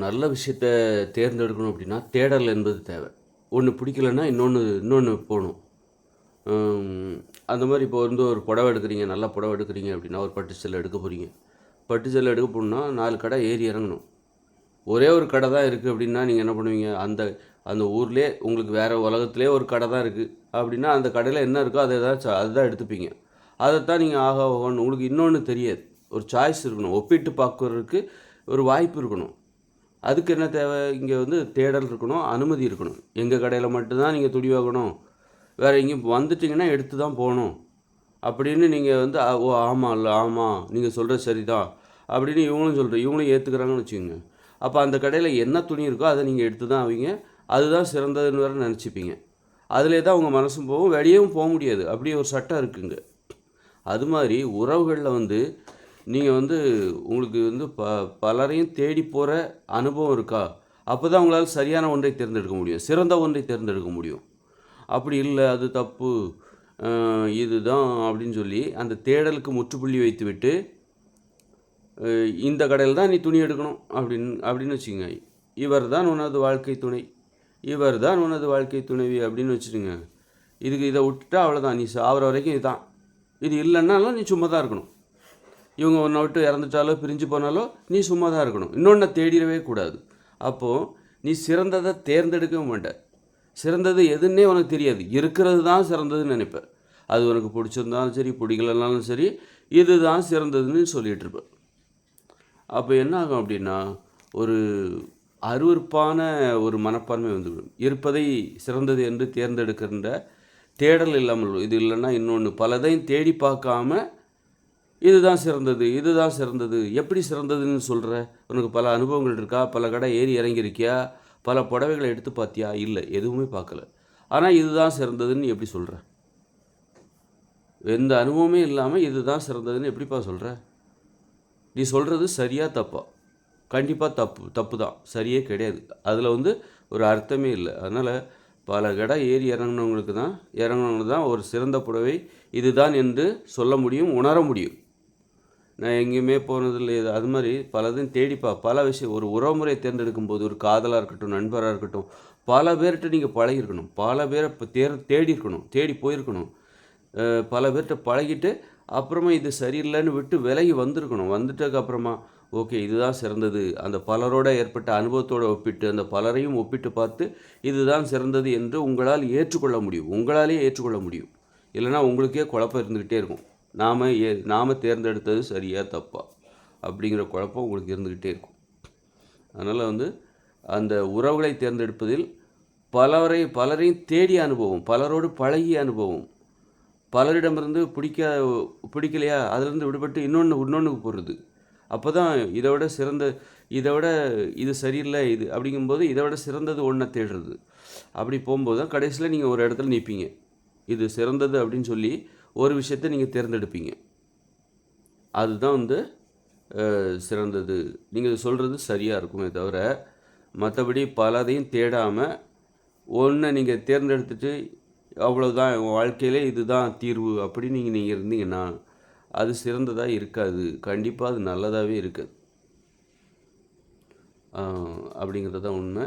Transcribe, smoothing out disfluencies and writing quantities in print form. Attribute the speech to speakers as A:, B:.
A: நல்ல விஷயத்த தேர்ந்தெடுக்கணும் அப்படின்னா, தேடல் என்பது தேவை. ஒண்ணு பிடிக்கலன்னா இன்னொன்னு போணும். ம் அந்த மாரி இப்போ வந்து ஒரு புடவ எடுக்குறீங்க, நல்ல புடவ எடுக்குறீங்க அப்படின்னா, ஒரு பட்டு சேலை எடுக்க போறீங்க. பட்டு சேலை எடுக்க போணும்னா 4 கடை ஏறி இறங்கணும். ஒரே ஒரு கடை தான் இருக்கு அப்படின்னா, நீங்க என்ன பண்ணுவீங்க? அந்த அந்த ஊர்லயே உங்களுக்கு வேற உலகத்திலேயே ஒரு கடை தான் இருக்கு அப்படின்னா, அந்த கடையில என்ன இருக்கோ அதுதான் எடுத்துப்பீங்க. அதத்தான் நீங்க ஆஹா, ஓஹோன்னு உங்களுக்கு இன்னொன்னு தெரியாது. ஒரு சாய்ஸ் இருக்கணும். ஒப்பிட்டு பார்க்கறதுக்கு ஒரு வாய்ப்பு இருக்கணும். அதுக்கு என்ன தேவை? இங்க வந்து தேடல் இருக்கணும், அனுமதி இருக்கணும். எங்க கடையில மட்டும் தான் நீங்க துணி வாங்கணும். வேற எங்கேயும் வந்துட்டீங்கன்னா எடுத்து தான் போணும். அப்படின்னு நீங்க வந்து ஓ! ஆமால்ல, ஆமா. நீங்க சொல்றது சரிதான். அப்படின்னு இவங்களும் ஏத்துக்கிறாங்கன்னு வச்சுக்கங்க. அப்ப அந்த கடையில என்ன துணி இருக்கோ அத நீங்க எடுத்து தான் ஆவீங்க. அதுதான் சிறந்ததுன்னு வேற நெனச்சுப்பீங்க. அதிலே தான் உங்க மனசும் போகும். வெளியவும் முடியாது. அப்படி ஒரு சட்டம் இருக்குங்க. அது மாரி உறவுகள்ல வந்து நீங்க வந்து உங்களுக்கு வந்து பலரையும் தேடி போற அனுபவம் இருக்கா? அப்பதான் உங்களால சரியான ஒன்றை தேர்ந்தெடுக்க முடியும். சிறந்த ஒன்றை தேர்ந்தெடுக்க முடியும். அப்படி இல்ல, அது தப்பு. அ இதுதான் அப்படின்னு சொல்லி அந்த தேடலுக்கு முற்றுப்புள்ளி வைத்துவிட்டு, இந்த கடையில தான் நீ துணி எடுக்கணும் அப்படின்னு வச்சுக்கங்க. இவர் தான் உனது வாழ்க்கை துணை. இவர் தான் உனது வாழ்க்கை துணைவி அப்படின்னு வச்சுடுங்க. இத விட்டுட்டா அவ்வளோதான். நீ சாவர வரைக்கும் இதுதான். இது இல்லன்னாலும் நீ சும்மா தான் இருக்கணும். இவங்க உன்னை விட்டு இறந்துட்டாலோ, பிரிஞ்சு போனாலோ, நீ சும்மா தான் இருக்கணும். இன்னொன்ன தேடிறவே கூடாது. அப்போ நீ சிறந்தத தேர்ந்தெடுக்கவும் மாட்ட. சிறந்தது எதுன்னே உனக்கு தெரியாது. இருக்கிறது தான் சிறந்ததுன்னு நினைப்ப. அது உனக்கு பிடிச்சிருந்தாலும் சரி, பிடிக்கலனாலும் சரி, இதுதான் சிறந்ததுன்னு சொல்லிட்டு இருப்ப. அப்போ என்ன ஆகும் அப்படின்னா, ஒரு அருவருப்பான ஒரு மனப்பான்மை வந்துவிடும். இருப்பதை சிறந்தது என்று தேர்ந்தெடுக்கின்ற தேடல் இல்லாமல், இது இல்லன்னா இன்னொன்னு பலதையும் தேடி பார்க்காம இதுதான் சிறந்தது, இதுதான் சிறந்தது. எப்படி சிறந்ததுன்னு சொல்ற? உனக்கு பல அனுபவங்கள் இருக்கா? பல கடை ஏறி இறங்கியிருக்கியா? பல புடவைகள எடுத்து பார்த்தியா? இல்ல. எதுவுமே பார்க்கல. ஆனா இதுதான் சிறந்ததுன்னு நீ எப்படி சொல்ற? எந்த அனுபவமே இல்லாம இதுதான் சிறந்ததுன்னு எப்படிப்பா சொல்ற? நீ சொல்றது சரியா? தப்பா? கண்டிப்பா தப்பு. தப்பு தான். சரியே கிடையாது. அதுல வந்து ஒரு அர்த்தமே இல்ல. அதனால பல கடை ஏறி இறங்குனவங்களுக்கு தான் ஒரு சிறந்த புடவை இதுதான் என்று சொல்ல முடியும், உணர முடியும். நான் எங்கேயுமே போனதில்லை. அது மாதிரி பலதையும் பல விஷயம் ஒரு உறவுமுறையை தேர்ந்தெடுக்கும்போது, ஒரு காதலா இருக்கட்டும், நண்பரா இருக்கட்டும், பல பேர்ட்ட நீங்க பழகியிருக்கணும். பல பேர இப்ப தேடி இருக்கணும். தேடி போயிருக்கணும். பல பேர்ட்ட பழகிட்டு, அப்புறமா இது சரியில்லன்னு விட்டு விலகி வந்திருக்கணும். வந்துட்டதுக்கு அப்புறமா, ஓகே இதுதான் சிறந்தது. அந்த பலரோட ஏற்பட்ட அனுபவத்தோட ஒப்பிட்டு, அந்த பலரையும் ஒப்பிட்டு பார்த்து, இதுதான் சிறந்தது என்று உங்களால் ஏற்றுக்கொள்ள முடியும். உங்களாலேயே ஏற்றுக்கொள்ள முடியும். இல்லன்னா உங்களுக்கே குழப்பம் இருந்துகிட்டே இருக்கும். நாம தேர்ந்தெடுத்தது சரியா? தப்பா? அப்படிங்கிற குழப்பம் உங்களுக்கு இருந்துகிட்டே இருக்கும். அதனால வந்து அந்த உறவுகளை தேர்ந்தெடுப்பதில் பலரையும் தேடிய அனுபவம், பலரோடு பழகிய அனுபவம், பலரிடமிருந்து பிடிக்கலையா? அதிலிருந்து விடுபட்டு இன்னொன்னுக்கு போறது. அப்பதான் இத விட இது சரியில்ல அப்படிங்கும்போது இத விட சிறந்தது ஒண்ண தேடுறது. அப்படி போம்போது தான் கடைசியில நீங்க ஒரு இடத்துல நிப்பீங்க. இது சிறந்தது அப்படின்னு சொல்லி ஒரு விஷயத்த நீங்க தேர்ந்தெடுப்பீங்க. அதுதான் வந்து சிறந்தது. நீங்க சொல்றது சரியா இருக்குமே தவிர, மத்தபடி பலதையும் தேடாம, ஒண்ண நீங்க தேர்ந்தெடுத்துட்டு, அவ்வளவுதான் உங்க வாழ்க்கையிலே இதுதான் தீர்வு அப்படின்னு நீங்க இருந்தீங்கன்னா, அது சிறந்ததா இருக்காது. கண்டிப்பா அது நல்லதாவே இருக்காது. அப்படிங்கிறது தான் உண்மை.